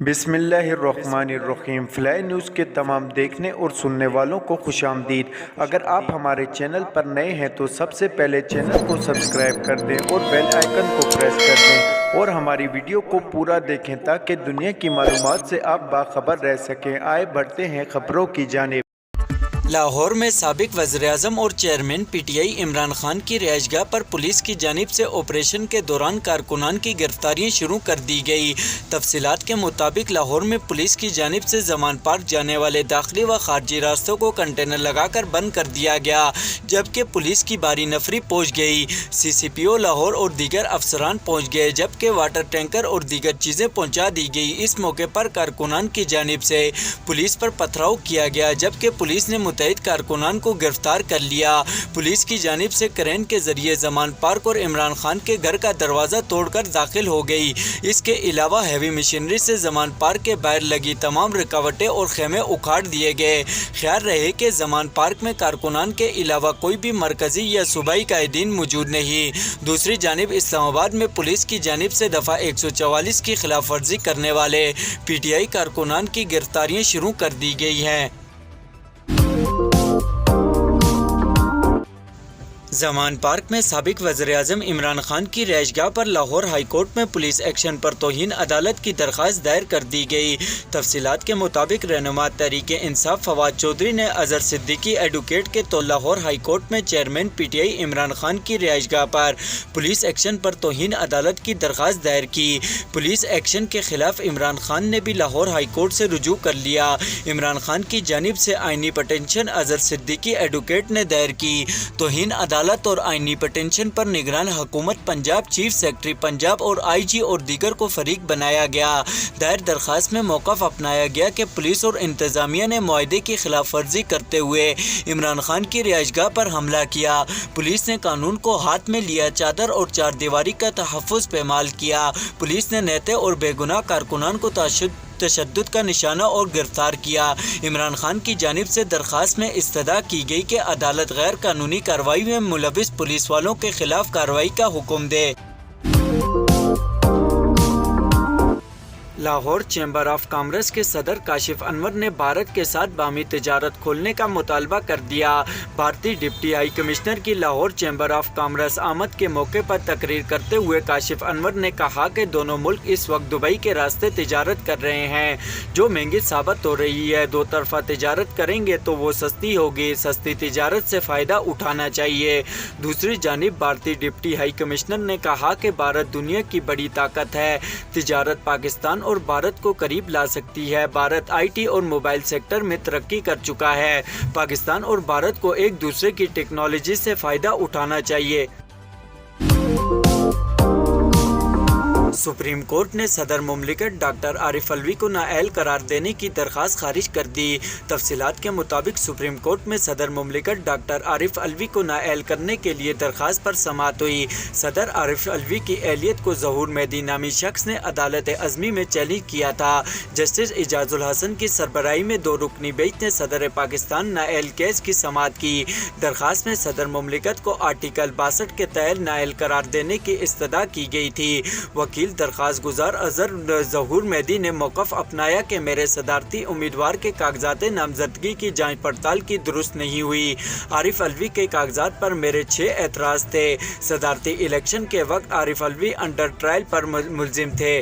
بسم اللہ الرحمن الرحیم۔ فلائی نیوز کے تمام دیکھنے اور سننے والوں کو خوش آمدید۔ اگر آپ ہمارے چینل پر نئے ہیں تو سب سے پہلے چینل کو سبسکرائب کر دیں اور بیل آئیکن کو پریس کر دیں اور ہماری ویڈیو کو پورا دیکھیں تاکہ دنیا کی معلومات سے آپ باخبر رہ سکیں۔ آئے بڑھتے ہیں خبروں کی جانب۔ لاہور میں سابق وزیراعظم اور chairman P T I Imran Khan کی رہائش گاہ پر پولیس کی جانب سے آپریشن کے دوران کارکنان کی گرفتاریاں شروع کر دی گئی۔ تفصیلات کے مطابق لاہور میں پولیس کی جانب سے زمان پارک جانے والے داخلی و خارجی راستوں کو کنٹینر لگا کر بند کر دیا گیا، جبکہ پولیس کی بھاری نفری پہنچ گئی۔ سی سی پی او لاہور اور دیگر افسران پہنچ گئے، جبکہ واٹر ٹینکر اور دیگر چیزیں پہنچا دی گئی۔ اس موقع پر کارکنان کی جانب سے پولیس پر پتھراؤ کیا گیا، جبکہ پولیس نے متعدد کارکنان کو گرفتار کر لیا۔ پولیس کی جانب سے کرین کے ذریعے زمان پارک اور عمران خان کے گھر کا دروازہ توڑ کر داخل ہو گئی۔ اس کے علاوہ ہیوی مشینری سے زمان پارک کے باہر لگی تمام رکاوٹیں اور خیمے اکھاڑ دیے گئے۔ خیال رہے کہ زمان پارک میں کارکنان کے علاوہ کوئی بھی مرکزی یا صوبائی قائدین موجود نہیں۔ دوسری جانب اسلام آباد میں پولیس کی جانب سے دفعہ 144 کی خلاف ورزی کرنے والے پی ٹی آئی کارکنان کی گرفتاریاں شروع کر دی گئی ہیں۔ زمان پارک میں سابق وزیراعظم عمران خان کی رہائش گاہ پر لاہور ہائی کورٹ میں پولیس ایکشن پر توہین عدالت کی درخواست دائر کر دی گئی۔ تفصیلات کے مطابق رہنما تحریک انصاف فواد چودھری نے اظہر صدیقی ایڈوکیٹ کے تو لاہور ہائی کورٹ میں chairman P T I Imran Khan کی رہائش گاہ پر پولیس ایکشن پر توہین عدالت کی درخواست دائر کی۔ پولیس ایکشن کے خلاف عمران خان نے بھی لاہور ہائی کورٹ سے رجوع کر لیا۔ عمران خان کی جانب سے آئینی پٹیشن اظہر صدیقی ایڈوکیٹ نے دائر کی۔ توہین عدالت اور آئینی پٹیشن پر نگران حکومت پنجاب، چیف سیکرٹری پنجاب اور آئی جی اور دیگر کو فریق بنایا گیا۔ دائر درخواست میں موقف اپنایا گیا کہ پولیس اور انتظامیہ نے معاہدے کی خلاف ورزی کرتے ہوئے عمران خان کی رہائش گاہ پر حملہ کیا۔ پولیس نے قانون کو ہاتھ میں لیا، چادر اور چار دیواری کا تحفظ پامال کیا۔ پولیس نے نیتے اور بے گناہ کارکنان کو تشدد کا نشانہ اور گرفتار کیا۔ عمران خان کی جانب سے درخواست میں استدعا کی گئی کہ عدالت غیر قانونی کارروائی میں ملوث پولیس والوں کے خلاف کارروائی کا حکم دے۔ لاہور چیمبر آف کامرس کے صدر کاشف انور نے بھارت کے ساتھ باہمی تجارت کھولنے کا مطالبہ کر دیا۔ بھارتی ڈپٹی ہائی کمشنر کی لاہور چیمبر آف کامرس آمد کے موقع پر تقریر کرتے ہوئے کاشف انور نے کہا کہ دونوں ملک اس وقت دبئی کے راستے تجارت کر رہے ہیں، جو مہنگی ثابت ہو رہی ہے۔ دو طرفہ تجارت کریں گے تو وہ سستی ہوگی۔ سستی تجارت سے فائدہ اٹھانا چاہیے۔ دوسری جانب بھارتی ڈپٹی ہائی کمشنر نے کہا کہ بھارت دنیا کی بڑی طاقت ہے۔ تجارت پاکستان اور بھارت کو قریب لا سکتی ہے۔ بھارت آئی ٹی اور موبائل سیکٹر میں ترقی کر چکا ہے۔ پاکستان اور بھارت کو ایک دوسرے کی ٹیکنالوجی سے فائدہ اٹھانا چاہیے۔ سپریم کورٹ نے صدر مملکت ڈاکٹر عارف علوی کو نااہل قرار دینے کی درخواست خارج کر دی۔ تفصیلات کے مطابق سپریم کورٹ میں صدر مملکت ڈاکٹر عارف علوی کو نااہل کرنے کے لیے درخواست پر سماعت ہوئی۔ صدر عارف علوی کی اہلیت کو ظہور مہدی نامی شخص نے عدالت عظمی میں چیلنج کیا تھا۔ جسٹس اعجاز الحسن کی سربراہی میں دو رکنی بینچ نے صدر پاکستان نااہل کیس کی سماعت کی۔ درخواست میں صدر مملکت کو آرٹیکل 62 کے تحت نااہل قرار دینے کی استدعا کی گئی تھی۔ وکیل درخواست گزار اظہر ظہور مہدی نے موقف اپنایا کہ میرے صدارتی امیدوار کے کاغذات نامزدگی کی جانچ پڑتال کی درست نہیں ہوئی۔ عارف علوی کے کاغذات پر میرے 6 اعتراض تھے۔ صدارتی الیکشن کے وقت عارف علوی انڈر ٹرائل پر ملزم تھے۔